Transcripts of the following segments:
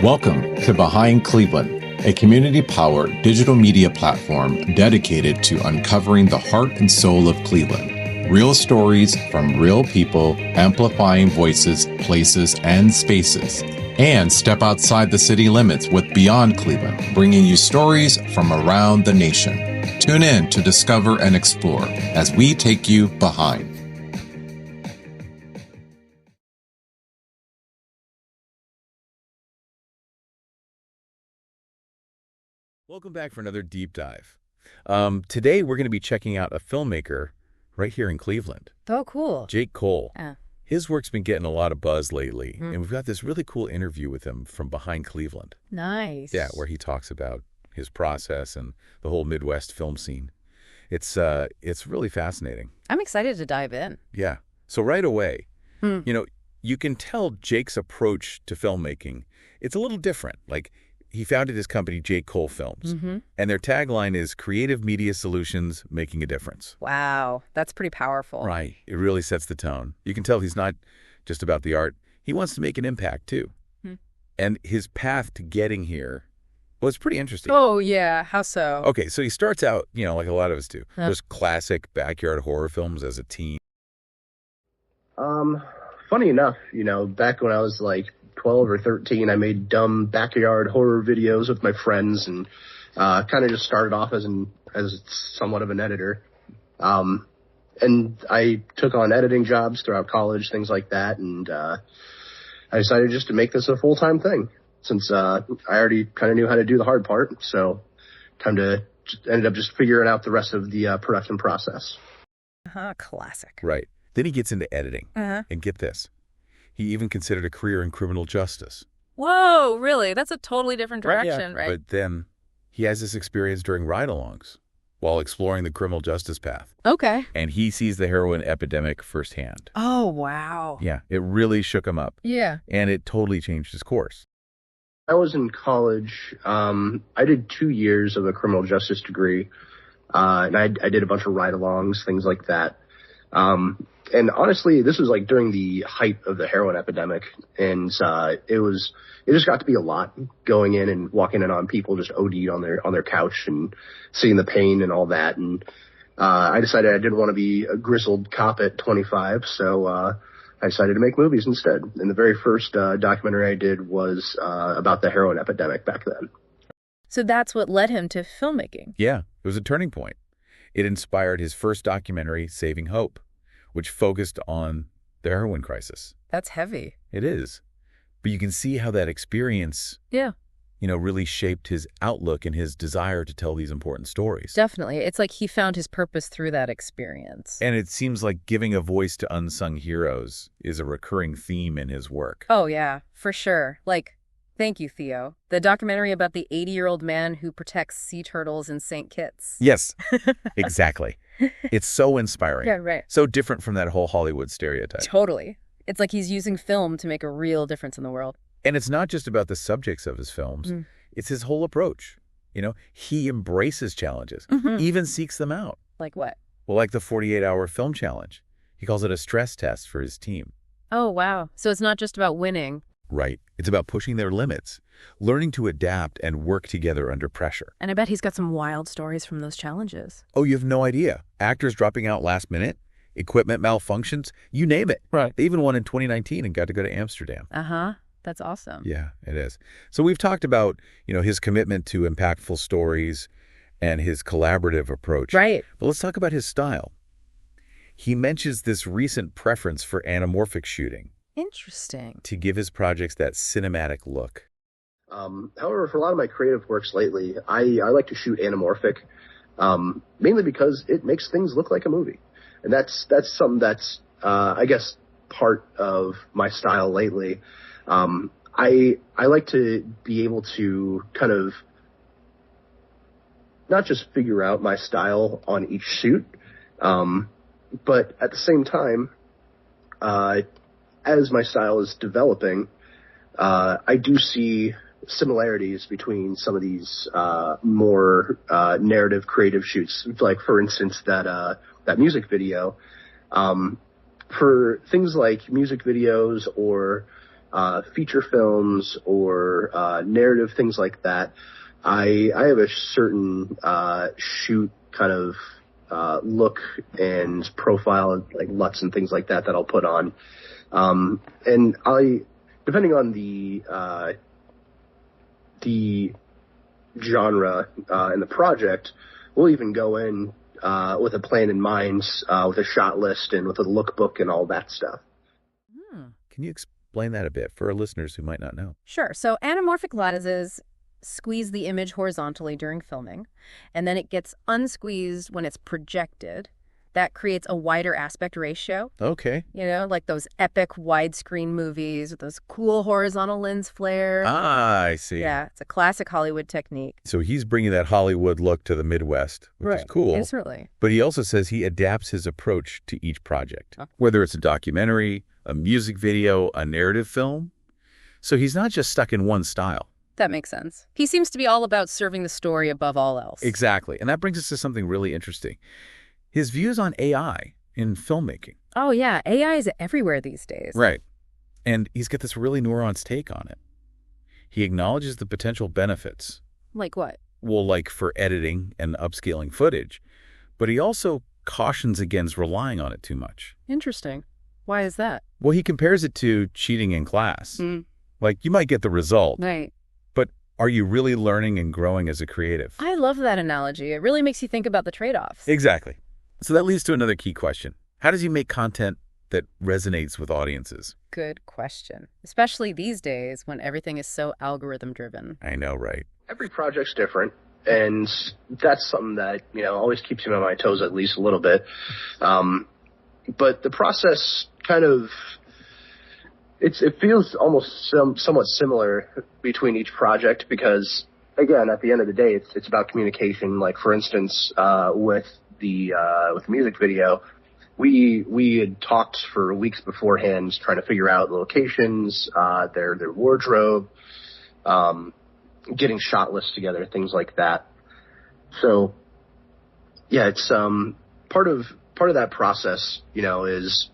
Welcome to Behind Cleveland, a community-powered digital media platform dedicated to uncovering the heart and soul of Cleveland. Real stories from real people, amplifying voices, places, and spaces. And step outside the city limits with Beyond Cleveland, bringing you stories from around the nation. Tune in to discover and explore as we take you behind. Welcome back for another deep dive. Today we're going to be checking out a filmmaker right here in Cleveland. Oh, cool. Jake Cole. Yeah. His work's been getting a lot of buzz lately, and we've got this really cool interview with him from Behind Cleveland. Nice. Yeah, where he talks about his process and the whole Midwest film scene. It's really fascinating. I'm excited to dive in. Yeah. So right away, you can tell Jake's approach to filmmaking. It's a little different. Like, he founded his company, Jake Cole Films, and their tagline is Creative Media Solutions Making a Difference. Wow, that's pretty powerful. Right. It really sets the tone. You can tell he's not just about the art. He wants to make an impact, too. And his path to getting here was pretty interesting. Oh, yeah. How so? Okay, so he starts out, like a lot of us do. Those classic backyard horror films as a teen. Funny enough, back when I was like 12 or 13, I made dumb backyard horror videos with my friends and kind of just started off as somewhat of an editor. And I took on editing jobs throughout college, things like that, and I decided just to make this a full-time thing since I already kind of knew how to do the hard part, so ended up just figuring out the rest of the production process. Classic. Right. Then he gets into editing. And get this. He even considered a career in criminal justice. Whoa, really? That's a totally different direction, right? But then he has this experience during ride-alongs while exploring the criminal justice path. Okay. And he sees the heroin epidemic firsthand. Oh, wow. Yeah, it really shook him up. Yeah. And it totally changed his course. I was in college. I did 2 years of a criminal justice degree. And I did a bunch of ride-alongs, things like that. And honestly, this was like during the height of the heroin epidemic, and it just got to be a lot going in and walking in on people just OD'd on their couch and seeing the pain and all that. And I decided I didn't want to be a grizzled cop at 25, so I decided to make movies instead. And the very first documentary I did was about the heroin epidemic back then. So that's what led him to filmmaking. Yeah, it was a turning point. It inspired his first documentary, Saving Hope, which focused on the heroin crisis. That's heavy. It is. But you can see how that experience, really shaped his outlook and his desire to tell these important stories. Definitely. It's like he found his purpose through that experience. And it seems like giving a voice to unsung heroes is a recurring theme in his work. Oh, yeah, for sure. Like, thank you, Theo. The documentary about the 80-year-old man who protects sea turtles in St. Kitts. Yes, exactly. It's so inspiring. Yeah, right. So different from that whole Hollywood stereotype. Totally. It's like he's using film to make a real difference in the world. And it's not just about the subjects of his films. It's his whole approach. He embraces challenges, even seeks them out. Like what? Well, like the 48-hour film challenge. He calls it a stress test for his team. Oh, wow. So it's not just about winning. Right. It's about pushing their limits, learning to adapt and work together under pressure. And I bet he's got some wild stories from those challenges. Oh, you have no idea. Actors dropping out last minute, equipment malfunctions, you name it. Right. They even won in 2019 and got to go to Amsterdam. That's awesome. Yeah, it is. So we've talked about, his commitment to impactful stories and his collaborative approach. Right. But let's talk about his style. He mentions this recent preference for anamorphic shooting. Interesting. To give his projects that cinematic look. However, for a lot of my creative works lately, I like to shoot anamorphic, mainly because it makes things look like a movie. And that's something that's, I guess, part of my style lately. I like to be able to kind of not just figure out my style on each shoot, but at the same time, as my style is developing, I do see similarities between some of these more narrative, creative shoots. Like, for instance, that music video. For things like music videos or feature films or narrative, things like that, I have a certain shoot kind of look and profile, like LUTs and things like that I'll put on. And depending on the genre and the project, we'll even go in with a plan in mind, with a shot list and with a lookbook and all that stuff. Can you explain that a bit for our listeners who might not know? Sure. So anamorphic lattices squeeze the image horizontally during filming, and then it gets unsqueezed when it's projected. That creates a wider aspect ratio. Okay. You know, like those epic widescreen movies with those cool horizontal lens flare. Ah, I see. Yeah, it's a classic Hollywood technique. So he's bringing that Hollywood look to the Midwest, which is cool. Instantly. But he also says he adapts his approach to each project, whether it's a documentary, a music video, a narrative film. So he's not just stuck in one style. That makes sense. He seems to be all about serving the story above all else. Exactly. And that brings us to something really interesting. His views on AI in filmmaking. Oh, yeah. AI is everywhere these days. Right. And he's got this really nuanced take on it. He acknowledges the potential benefits. Like what? Well, like for editing and upscaling footage. But he also cautions against relying on it too much. Interesting. Why is that? Well, he compares it to cheating in class. Like, you might get the result. Right. But are you really learning and growing as a creative? I love that analogy. It really makes you think about the trade-offs. Exactly. So that leads to another key question. How does he make content that resonates with audiences? Good question. Especially these days when everything is so algorithm-driven. I know, right? Every project's different, and that's something that, always keeps me on my toes at least a little bit. But the process kind of, it feels almost somewhat similar between each project because, again, at the end of the day, it's about communication. Like, for instance, with the music video, we had talked for weeks beforehand trying to figure out the locations, their wardrobe, getting shot lists together, things like that. So, yeah, it's part of that process, is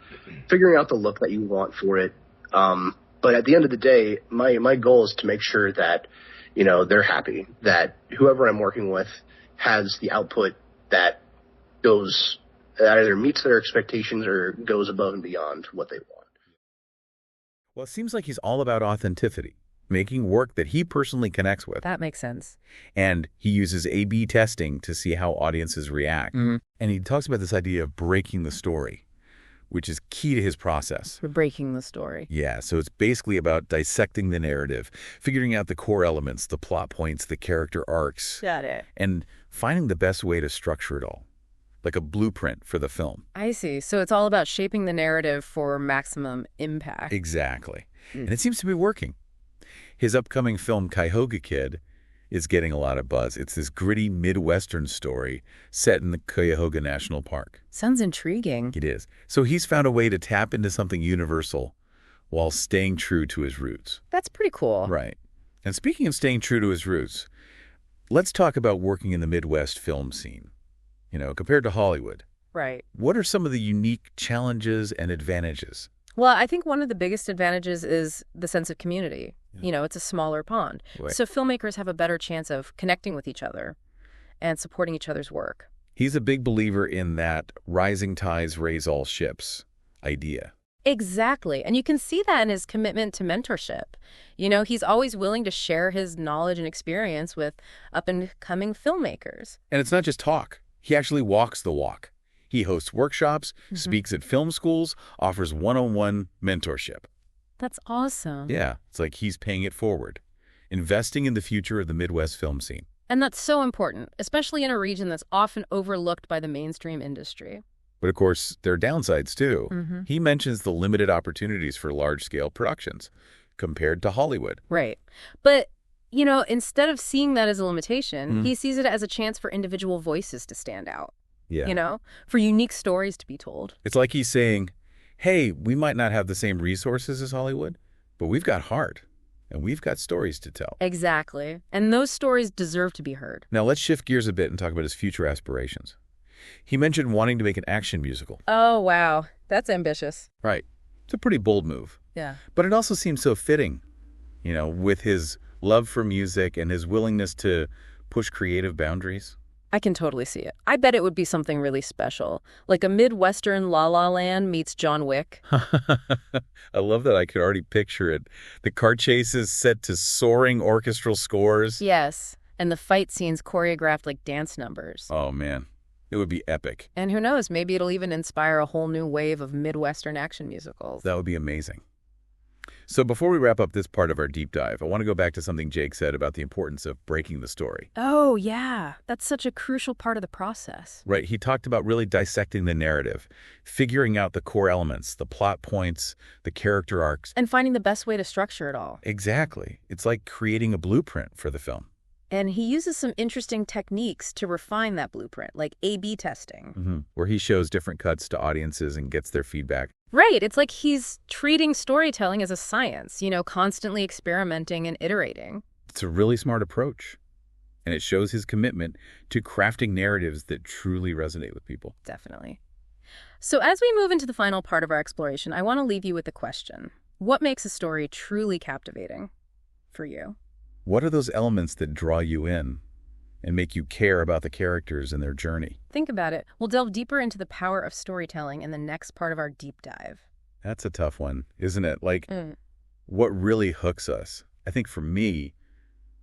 figuring out the look that you want for it. But at the end of the day, my goal is to make sure that, they're happy, that whoever I'm working with has the output that either meets their expectations or goes above and beyond what they want. Well, it seems like he's all about authenticity, making work that he personally connects with. That makes sense. And he uses A/B testing to see how audiences react. And he talks about this idea of breaking the story, which is key to his process. We're breaking the story. Yeah, so it's basically about dissecting the narrative, figuring out the core elements, the plot points, the character arcs. Got it. And finding the best way to structure it all, like a blueprint for the film. I see. So it's all about shaping the narrative for maximum impact. Exactly. And it seems to be working. His upcoming film, Cuyahoga Kid, is getting a lot of buzz. It's this gritty Midwestern story set in the Cuyahoga National Park. Sounds intriguing. It is. So he's found a way to tap into something universal while staying true to his roots. That's pretty cool. Right. And speaking of staying true to his roots, let's talk about working in the Midwest film scene. Compared to Hollywood. Right. What are some of the unique challenges and advantages? Well, I think one of the biggest advantages is the sense of community. Yeah. It's a smaller pond. Right. So filmmakers have a better chance of connecting with each other and supporting each other's work. He's a big believer in that rising tides raise all ships idea. Exactly. And you can see that in his commitment to mentorship. He's always willing to share his knowledge and experience with up-and-coming filmmakers. And it's not just talk. He actually walks the walk. He hosts workshops, speaks at film schools, offers one-on-one mentorship. That's awesome. Yeah, it's like he's paying it forward, investing in the future of the Midwest film scene. And that's so important, especially in a region that's often overlooked by the mainstream industry. But of course, there are downsides too. He mentions the limited opportunities for large-scale productions compared to Hollywood. Right. But instead of seeing that as a limitation, he sees it as a chance for individual voices to stand out. Yeah. For unique stories to be told. It's like he's saying, hey, we might not have the same resources as Hollywood, but we've got heart and we've got stories to tell. Exactly. And those stories deserve to be heard. Now let's shift gears a bit and talk about his future aspirations. He mentioned wanting to make an action musical. Oh, wow. That's ambitious. Right. It's a pretty bold move. Yeah. But it also seems so fitting, with his love for music and his willingness to push creative boundaries. I can totally see it. I bet it would be something really special, like a Midwestern La La Land meets John Wick. I love that I could already picture it. The car chases set to soaring orchestral scores. Yes, and the fight scenes choreographed like dance numbers. Oh, man. It would be epic. And who knows, maybe it'll even inspire a whole new wave of Midwestern action musicals. That would be amazing. So before we wrap up this part of our deep dive, I want to go back to something Jake said about the importance of breaking the story. Oh, yeah. That's such a crucial part of the process. Right. He talked about really dissecting the narrative, figuring out the core elements, the plot points, the character arcs. And finding the best way to structure it all. Exactly. It's like creating a blueprint for the film. And he uses some interesting techniques to refine that blueprint, like A/B testing. Where he shows different cuts to audiences and gets their feedback. Right. It's like he's treating storytelling as a science, constantly experimenting and iterating. It's a really smart approach. And it shows his commitment to crafting narratives that truly resonate with people. Definitely. So as we move into the final part of our exploration, I want to leave you with a question. What makes a story truly captivating for you? What are those elements that draw you in and make you care about the characters and their journey? Think about it. We'll delve deeper into the power of storytelling in the next part of our deep dive. That's a tough one, isn't it? What really hooks us? I think for me,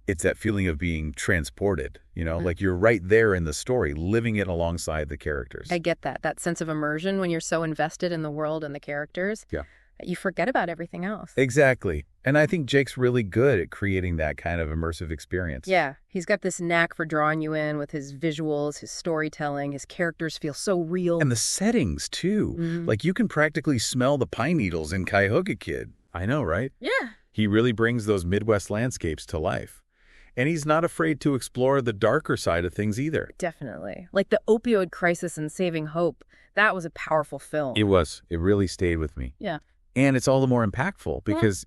it's that feeling of being transported, like you're right there in the story, living it alongside the characters. I get that sense of immersion when you're so invested in the world and the characters. Yeah. You forget about everything else. Exactly. And I think Jake's really good at creating that kind of immersive experience. Yeah. He's got this knack for drawing you in with his visuals, his storytelling. His characters feel so real. And the settings, too. Like you can practically smell the pine needles in Cuyahoga Kid. I know, right? Yeah. He really brings those Midwest landscapes to life. And he's not afraid to explore the darker side of things either. Definitely. Like the opioid crisis and Saving Hope. That was a powerful film. It was. It really stayed with me. Yeah. And it's all the more impactful because,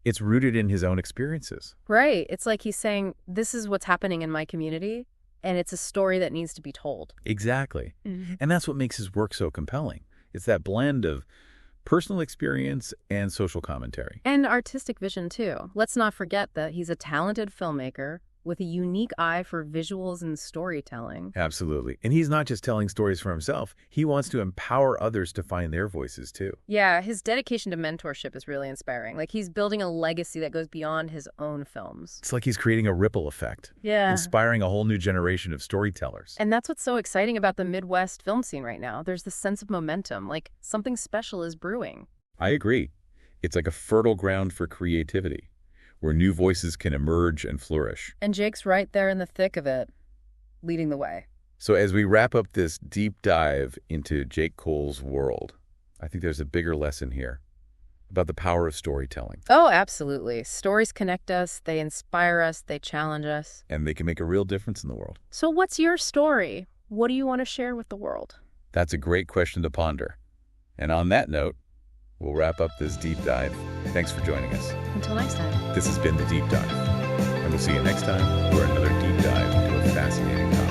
it's rooted in his own experiences. Right. It's like he's saying, this is what's happening in my community, and it's a story that needs to be told. Exactly. And that's what makes his work so compelling. It's that blend of personal experience and social commentary. And artistic vision, too. Let's not forget that he's a talented filmmaker with a unique eye for visuals and storytelling. Absolutely. And he's not just telling stories for himself. He wants to empower others to find their voices, too. Yeah, his dedication to mentorship is really inspiring. Like, he's building a legacy that goes beyond his own films. It's like he's creating a ripple effect. Yeah. Inspiring a whole new generation of storytellers. And that's what's so exciting about the Midwest film scene right now. There's this sense of momentum, like something special is brewing. I agree. It's like a fertile ground for creativity, where new voices can emerge and flourish. And Jake's right there in the thick of it, leading the way. So as we wrap up this deep dive into Jake Cole's world, I think there's a bigger lesson here about the power of storytelling. Oh, absolutely. Stories connect us, they inspire us, they challenge us. And they can make a real difference in the world. So what's your story? What do you want to share with the world? That's a great question to ponder. And on that note, we'll wrap up this deep dive. Thanks for joining us. Until next time. This has been The Deep Dive, and we'll see you next time for another deep dive into a fascinating topic.